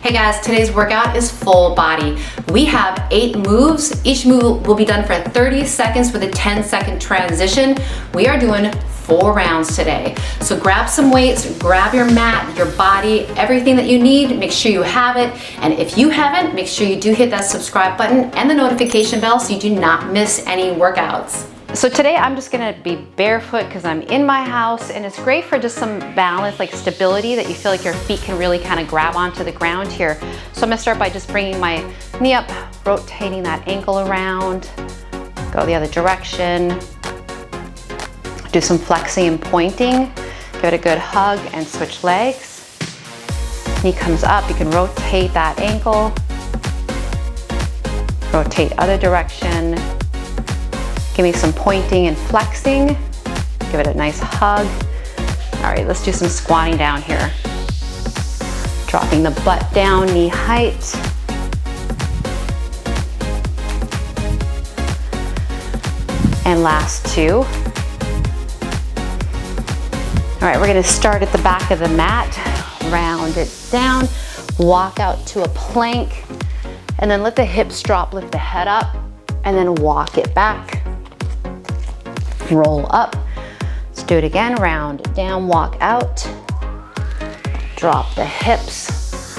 Hey guys, today's workout is full body. We have 8 moves. Each move will be done for 30 seconds with a 10-second transition. We are doing 4 rounds today. So grab some weights, grab your mat, your body, everything that you need. Make sure you have it. And if you haven't, make sure you do hit that subscribe button and the notification bell so you do not miss any workouts. So today I'm just gonna be barefoot because I'm in my house, and it's great for just some balance, like stability, that you feel like your feet can really kind of grab onto the ground here. So I'm gonna start by just bringing my knee up, rotating that ankle around, go the other direction, do some flexing and pointing, give it a good hug and switch legs. Knee comes up, you can rotate that ankle, rotate other direction. Give me some pointing and flexing. Give it a nice hug. All right, let's do some squatting down here. Dropping the butt down, knee height. And last 2. All right, we're gonna start at the back of the mat, round it down, walk out to a plank, and then let the hips drop, lift the head up, and then walk it back. Roll up. Let's do it again. Round it down, walk out. Drop the hips.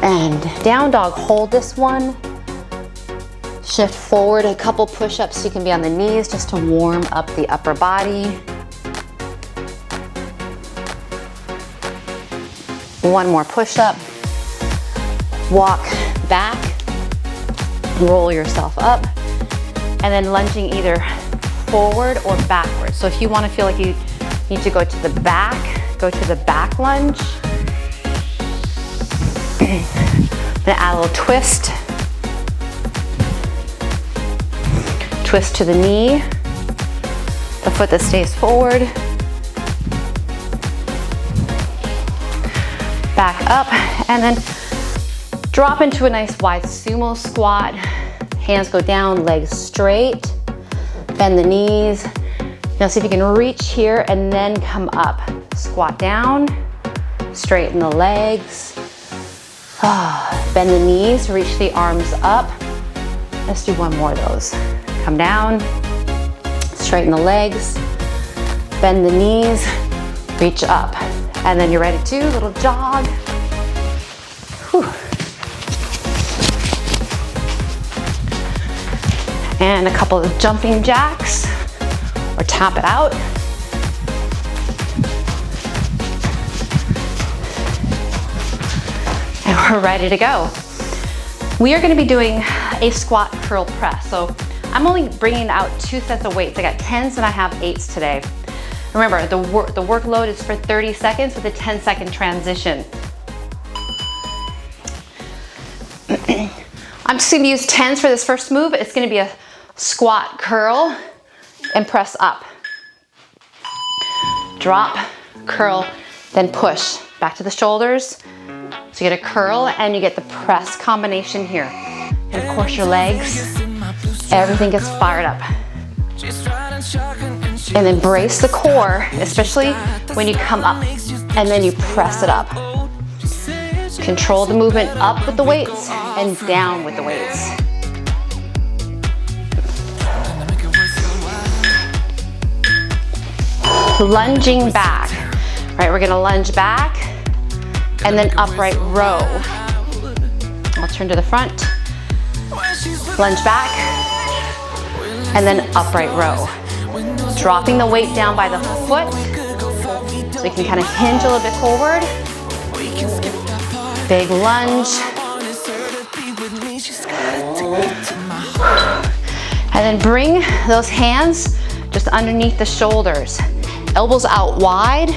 And down dog, hold this one. Shift forward a couple push-ups so you can be on the knees just to warm up the upper body. One more push-up. Walk back. Roll yourself up. And then lunging either forward or backward. So if you want to feel like you need to go to the back, go to the back lunge. Then add a little twist. Twist to the knee. The foot that stays forward. Back up and then drop into a nice wide sumo squat. Hands go down, legs straight. Bend the knees. Now see if you can reach here and then come up. Squat down, straighten the legs. Bend the knees, reach the arms up. Let's do one more of those. Come down, straighten the legs, bend the knees, reach up. And then you're ready to little jog. Whew. And a couple of jumping jacks, or tap it out. And we're ready to go. We are gonna be doing a squat curl press. So I'm only bringing out 2 sets of weights. I got 10s and I have 8s today. Remember, the workload is for 30 seconds with a 10-second transition. I'm just gonna use 10s for this first move. It's gonna be a squat, curl, and press up. Drop, curl, then push. Back to the shoulders. So you get a curl and you get the press combination here. And of course your legs, everything gets fired up. And then brace the core, especially when you come up and then you press it up. Control the movement up with the weights and down with the weights. Lunging back. Right, we're gonna lunge back and then upright row. I'll turn to the front. Lunge back and then upright row. Dropping the weight down by the foot so you can kind of hinge a little bit forward. Big lunge. And then bring those hands just underneath the shoulders. Elbows out wide.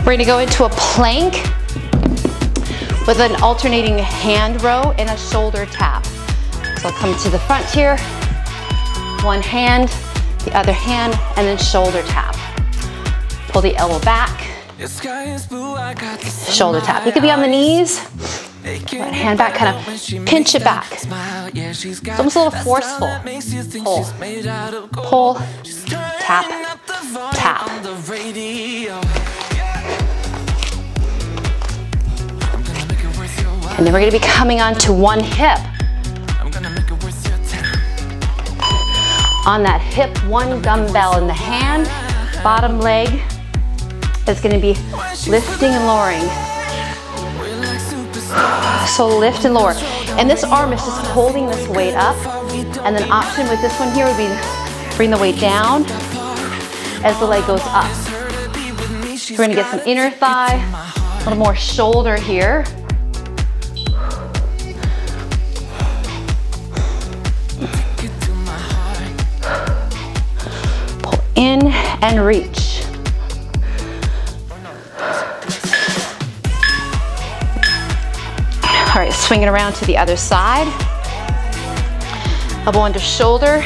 We're gonna go into a plank with an alternating hand row and a shoulder tap. So I'll come to the front here, one hand, the other hand, and then shoulder tap. Pull the elbow back, shoulder tap. You could be on the knees, Right hand back, kind of pinch it back. It's almost a little forceful. Pull, pull, tap, tap. And then we're gonna be coming on to one hip. On that hip, one dumbbell in the hand, bottom leg is gonna be lifting and lowering. So lift and lower. And this arm is just holding this weight up. And then option with this one here would be bring the weight down as the leg goes up. So we're gonna get some inner thigh, a little more shoulder here. Pull in and reach. All right, swing it around to the other side. Elbow under shoulder.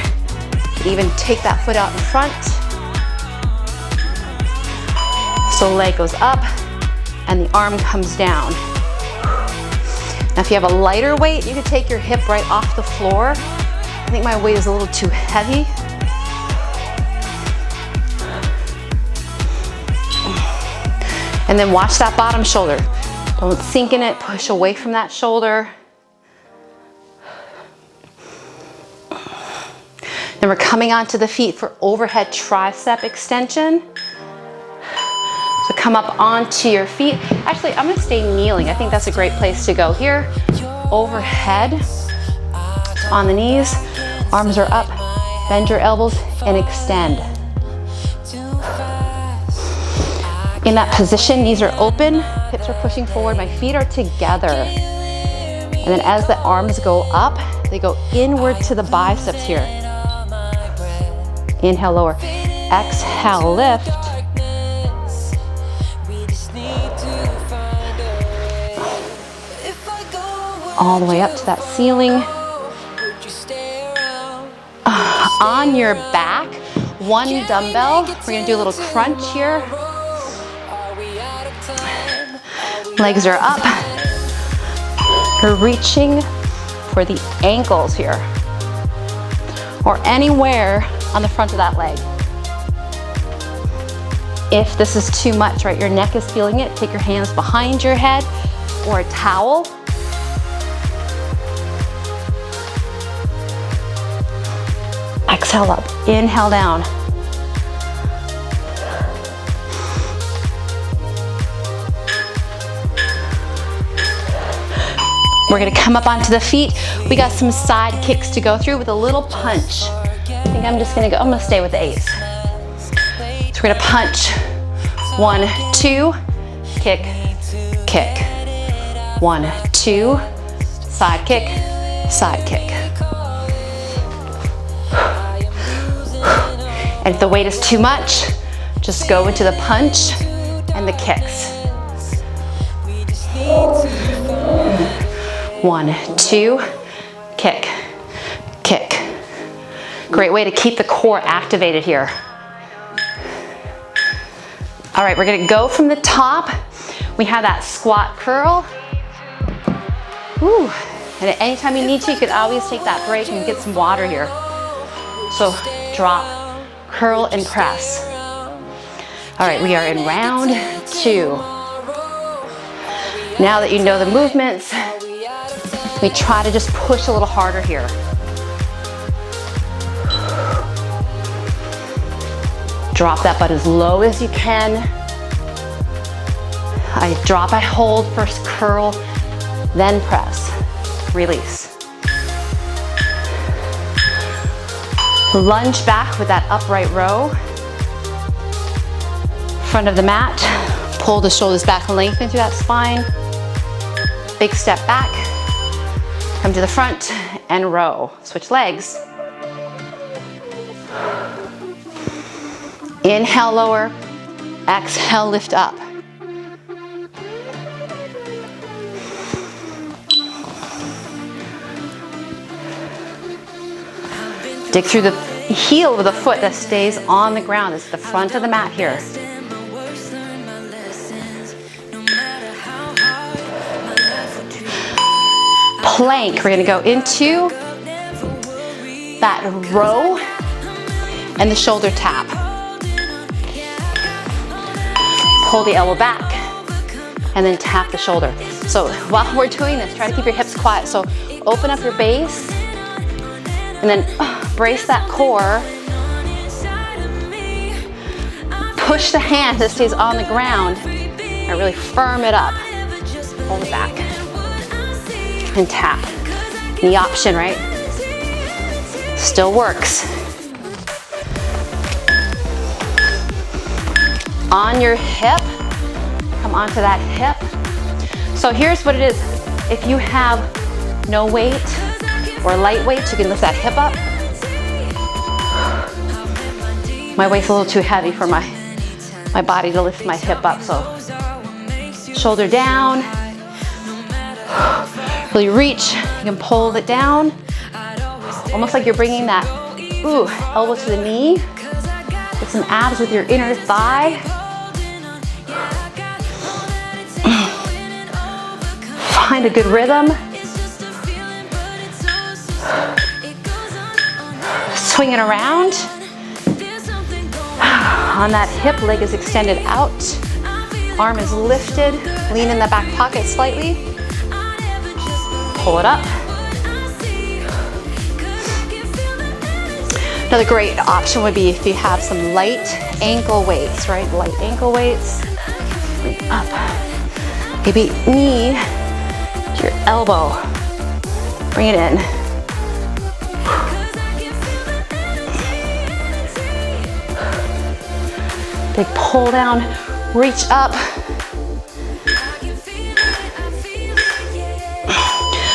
Even take that foot out in front. So leg goes up and the arm comes down. Now if you have a lighter weight, you can take your hip right off the floor. I think my weight is a little too heavy. And then watch that bottom shoulder. Don't sink in it, push away from that shoulder. Then we're coming onto the feet for overhead tricep extension. So come up onto your feet. Actually, I'm gonna stay kneeling. I think that's a great place to go here. Overhead, on the knees, arms are up, bend your elbows and extend. In that position, knees are open, hips are pushing forward, my feet are together. And then as the arms go up, they go inward to the biceps here. Inhale, lower. Exhale, lift. All the way up to that ceiling. On your back, one dumbbell. We're gonna do a little crunch here. Legs are up. You're reaching for the ankles here, or anywhere on the front of that leg. If this is too much, right, your neck is feeling it, take your hands behind your head or a towel. Exhale up, inhale down. We're gonna come up onto the feet. We got some side kicks to go through with a little punch. I think I'm gonna stay with the 8s. So we're gonna punch. 1, 2, kick, kick. 1, 2, side kick, side kick. And if the weight is too much, just go into the punch and the kicks. 1, 2, kick, kick. Great way to keep the core activated here. All right, we're gonna go from the top. We have that squat curl. Woo. And at any time you need to, you could always take that break and get some water here. So drop, curl, and press. All right, we are in round 2. Now that you know the movements, we try to just push a little harder here. Drop that butt as low as you can. I drop, I hold, first curl, then press, release. Lunge back with that upright row. Front of the mat, pull the shoulders back and lengthen through that spine. Big step back. Come to the front and row. Switch legs. Inhale, lower. Exhale, lift up. Dig through the heel of the foot that stays on the ground. It's the front of the mat here. plank. We're gonna go into that row and the shoulder tap. Pull the elbow back and then tap the shoulder. So while we're doing this, try to keep your hips quiet. So open up your base and then brace that core. Push the hand that stays on the ground and really firm it up. Hold it back and tap. The option, right? Still works. On your hip, come onto that hip. So here's what it is. If you have no weight or light weight, you can lift that hip up. My weight's a little too heavy for my body to lift my hip up, so shoulder down. Really reach, you can pull it down. Almost like you're bringing that elbow to the knee. Get some abs with your inner thigh. Find a good rhythm. Swing it around. On that hip, leg is extended out. Arm is lifted. Lean in the back pocket slightly. Pull it up. Another great option would be if you have some light ankle weights, right? Light ankle weights. Bring up. Maybe knee to your elbow. Bring it in. Big pull down, reach up.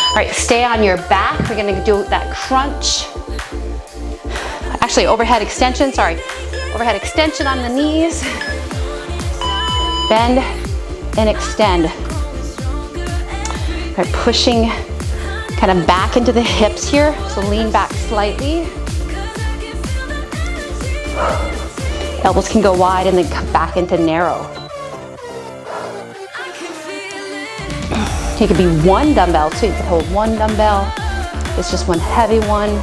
All right, stay on your back. We're gonna do that crunch. Actually, overhead extension, sorry. Overhead extension on the knees. Bend and extend. All right, pushing kind of back into the hips here. So lean back slightly. Elbows can go wide and then come back into narrow. It could be one dumbbell too. You can hold one dumbbell. It's just one heavy one.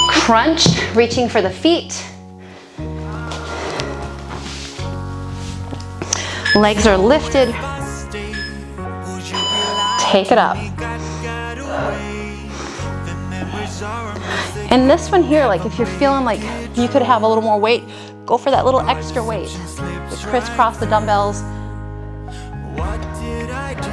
Crunch, reaching for the feet. Legs are lifted. Take it up. And this one here, like if you're feeling like you could have a little more weight, go for that little extra weight. Just crisscross the dumbbells. What did I do?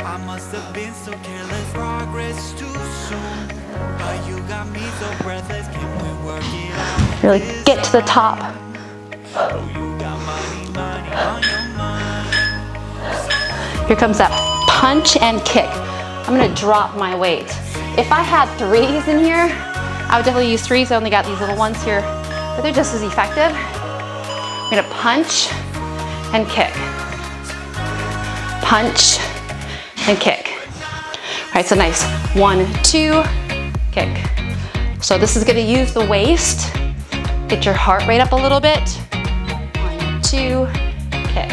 I must have been so careless. Progress too soon. But you got me so breathless. Can we work it out? Really get to the top. Oh, you got money on your mind. Here comes that punch and kick. I'm gonna drop my weight. If I had threes in here, I would definitely use threes. I only got these little ones here, but they're just as effective. I'm gonna punch and kick. Punch and kick. All right, so nice. 1, 2, kick. So this is gonna use the waist. Get your heart rate up a little bit. 1, 2, kick.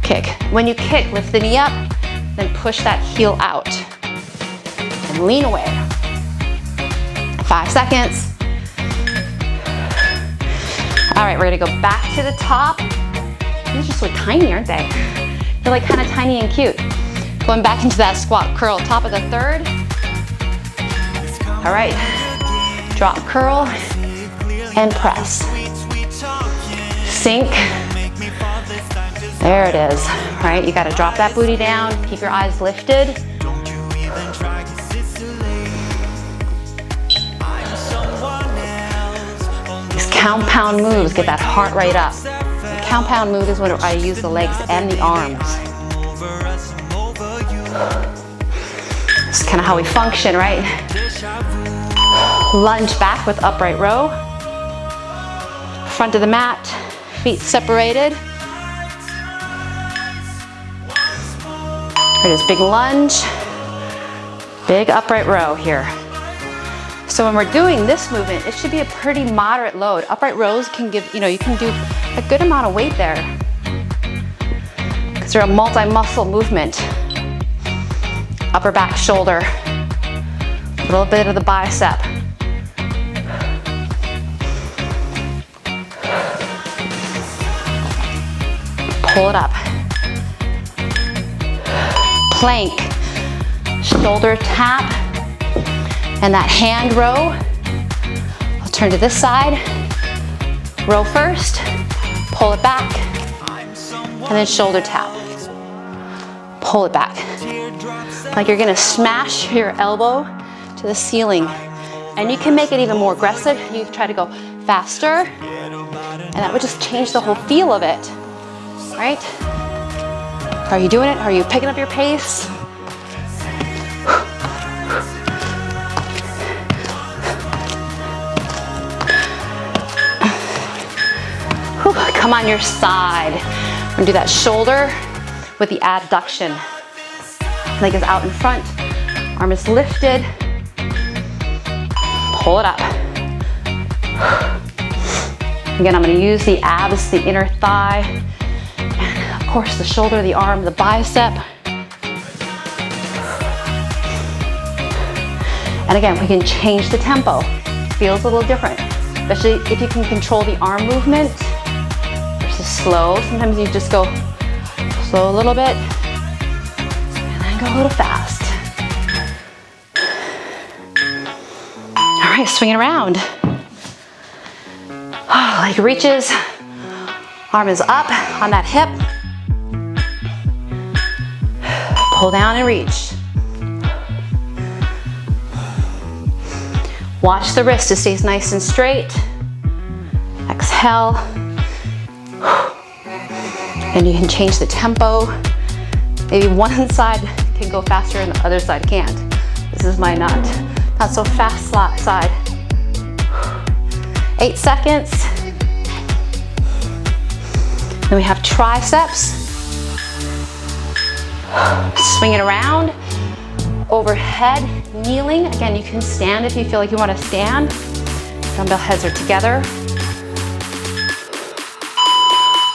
Kick. When you kick, lift the knee up, then push that heel out. And lean away. 5 seconds. All right, we're gonna go back to the top. These are so tiny, aren't they? They're like kind of tiny and cute. Going back into that squat curl, top of the third. All right, drop curl and press. Sink. There it is. All right, you gotta drop that booty down, keep your eyes lifted. These compound moves, get that heart rate up. The compound move is when I use the legs and the arms. It's kind of how we function, right? Lunge back with upright row. Front of the mat, feet separated. Here it is, big lunge, big upright row here. So when we're doing this movement, it should be a pretty moderate load. Upright rows can give, you can do a good amount of weight there, because you're a multi-muscle movement. Upper back, shoulder, a little bit of the bicep. Pull it up. Plank, shoulder tap, and that hand row. I'll turn to this side. Row first, pull it back, and then shoulder tap. Pull it back. Like you're gonna smash your elbow to the ceiling. And you can make it even more aggressive. You can try to go faster, and that would just change the whole feel of it, right? Are you doing it? Are you picking up your pace? Come on your side. We're gonna do that shoulder with the adduction. Leg is out in front, arm is lifted. Pull it up. Again, I'm gonna use the abs, the inner thigh, and of course the shoulder, the arm, the bicep. And again, we can change the tempo. Feels a little different, especially if you can control the arm movement versus slow. Sometimes you just go slow a little bit and then go a little fast. All right, swing it around. Oh, leg reaches, arm is up on that hip. Pull down and reach. Watch the wrist, it stays nice and straight. Exhale. And you can change the tempo. Maybe one side can go faster and the other side can't. This is my not so fast side. 8 seconds. Then we have triceps. Swing it around. Overhead, kneeling. Again, you can stand if you feel like you want to stand. Dumbbell heads are together.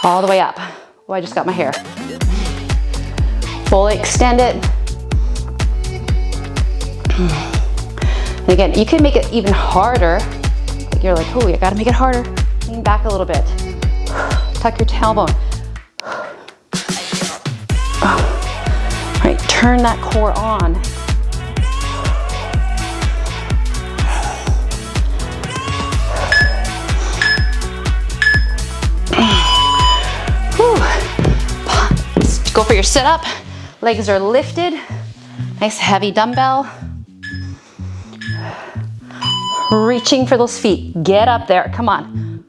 All the way up. Oh, I just got my hair. Fully extend it. And again, you can make it even harder. Like you're like, oh, you gotta make it harder. Lean back a little bit. Tuck your tailbone. All right, turn that core on. Go for your sit-up. Legs are lifted. Nice heavy dumbbell. Reaching for those feet. Get up there, come on.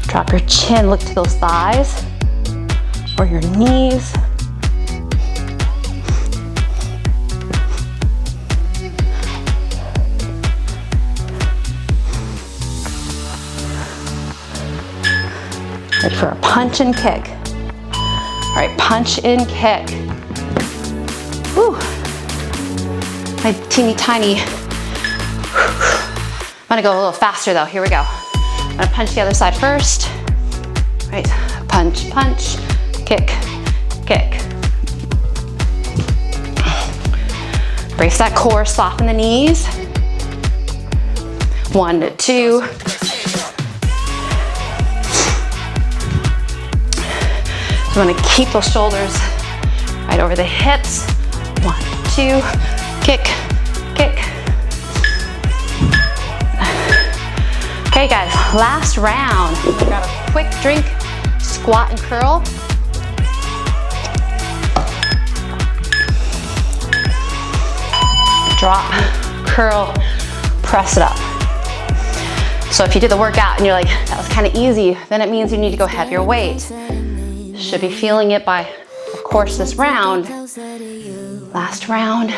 Drop your chin, look to those thighs or your knees. Ready for a punch and kick. All right, punch and kick. Woo. My teeny tiny. I'm gonna go a little faster though. Here we go. I'm gonna punch the other side first. All right, punch, punch, kick, kick. Brace that core, soften the knees. 1, 2. So I'm gonna keep those shoulders right over the hips. 1, 2, kick, kick. Okay guys, last round. Grab a quick drink, squat and curl. Drop, curl, press it up. So if you did the workout and you're like, that was kind of easy, then it means you need to go heavier weight. Should be feeling it by, of course, this round. Last round.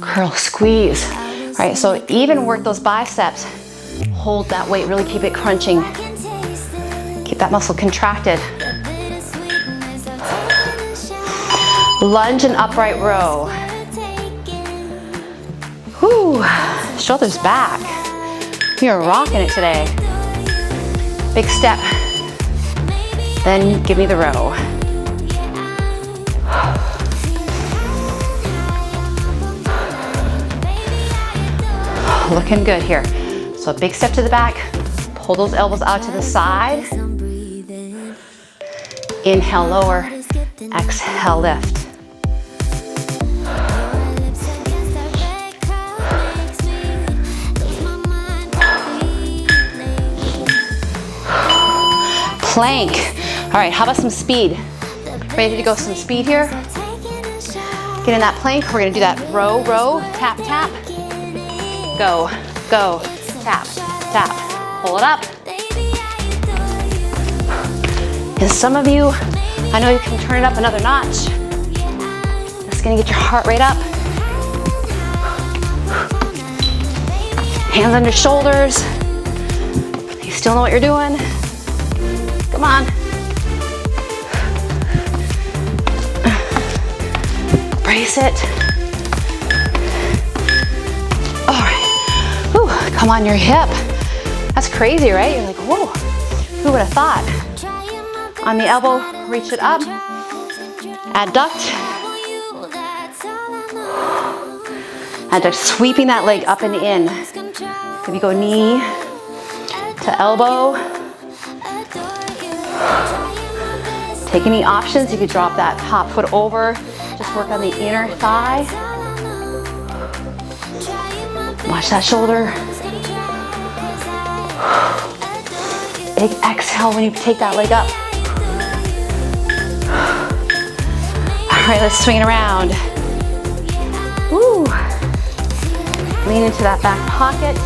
Curl, squeeze. All right, so even work those biceps. Hold that weight, really keep it crunching. Keep that muscle contracted. Lunge and upright row. Whew, shoulders back. You're rocking it today. Big step. Then give me the row. Looking good here. So a big step to the back. Pull those elbows out to the side. Inhale, lower. Exhale, lift. Plank. All right, how about some speed? Ready to go some speed here? Get in that plank. We're gonna do that row, row, tap, tap. Go, go, tap, tap. Pull it up. And some of you, I know you can turn it up another notch. It's gonna get your heart rate up. Hands under shoulders. You still know what you're doing. Come on. Brace it. All right. Whew. Come on your hip. That's crazy, right? You're like, whoa, who would have thought? On the elbow, reach it up. Adduct. Adduct, sweeping that leg up and in. Maybe go knee to elbow. Take any options. You could drop that top foot over. Just work on the inner thigh. Watch that shoulder. Big exhale when you take that leg up. All right, let's swing it around. Woo. Lean into that back pocket.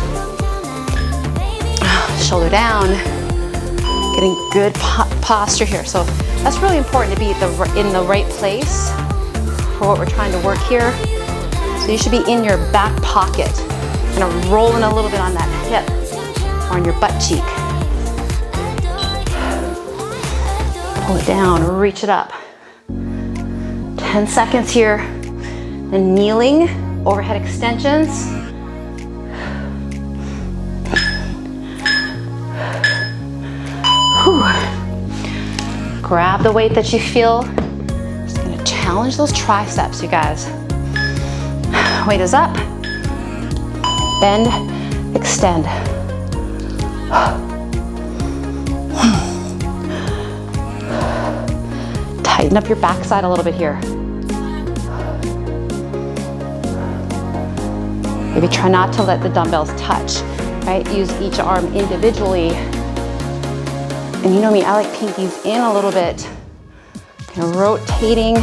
Shoulder down. Getting good posture here. So that's really important to be in the right place for what we're trying to work here. So you should be in your back pocket, kind of rolling a little bit on that hip or on your butt cheek. Pull it down, reach it up. 10 seconds here. And kneeling, overhead extensions. Whew. Grab the weight that you feel. Just gonna challenge those triceps, you guys. Weight is up. Bend, extend. Tighten up your backside a little bit here. Maybe try not to let the dumbbells touch, right? Use each arm individually. And you know me, I like pinkies in a little bit. Kind of rotating.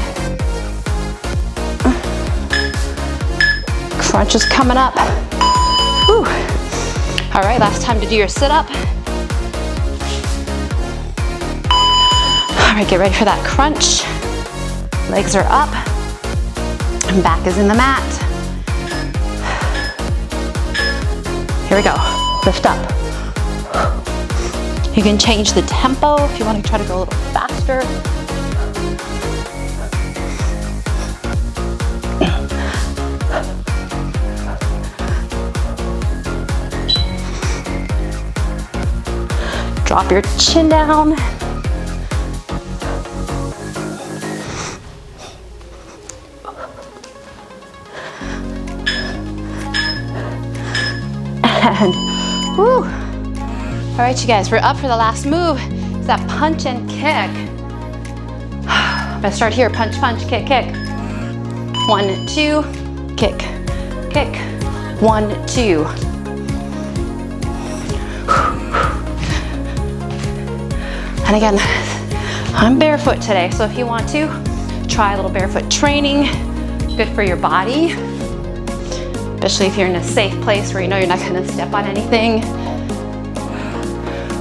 Crunch is coming up. Whew. All right, last time to do your sit-up. All right, get ready for that crunch. Legs are up, and back is in the mat. Here we go, lift up. You can change the tempo if you want to try to go a little faster. Drop your chin down. And woo. All right, you guys, we're up for the last move. It's that punch and kick. I'm gonna start here, punch, punch, kick, kick. 1, 2, kick, kick. 1, 2. And again, I'm barefoot today, so if you want to, try a little barefoot training. Good for your body, especially if you're in a safe place where you know you're not gonna step on anything.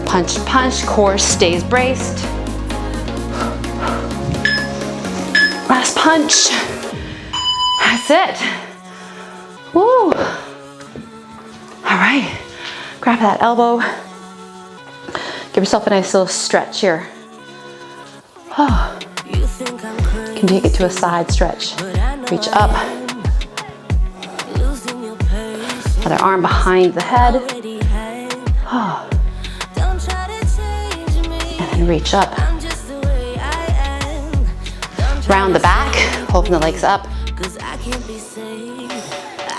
Punch, punch, core stays braced. Last punch. That's it. Woo. All right, grab that elbow. Give yourself a nice little stretch here. Oh. can take it to a side stretch. Reach up. Other arm behind the head. And then reach up. Round the back, open the legs up.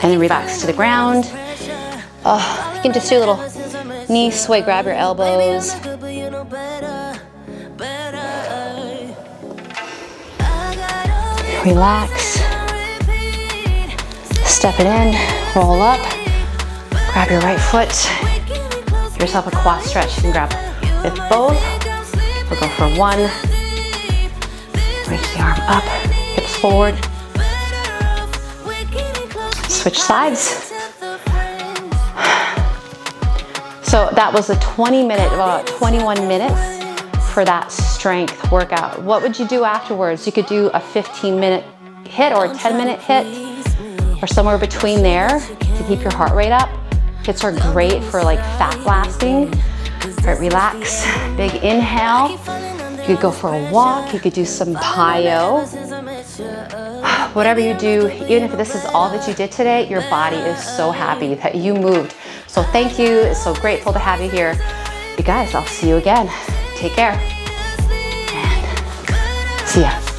And then relax to the ground. You can just do a little knee sway, grab your elbows. Relax. Step it in, roll up. Grab your right foot. Give yourself a quad stretch. You can grab with both. We'll go for one. Reach the arm up, hips forward. Switch sides. So that was a 20-minute, about 21 minutes for that strength workout. What would you do afterwards? You could do a 15-minute hit or a 10-minute hit or somewhere between there to keep your heart rate up. Hits are great for like fat blasting. All right, relax. Big inhale. You could go for a walk. You could do some plyo. Whatever you do, even if this is all that you did today, your body is so happy that you moved. So thank you. It's so grateful to have you here. You guys, I'll see you again. Take care. And see ya.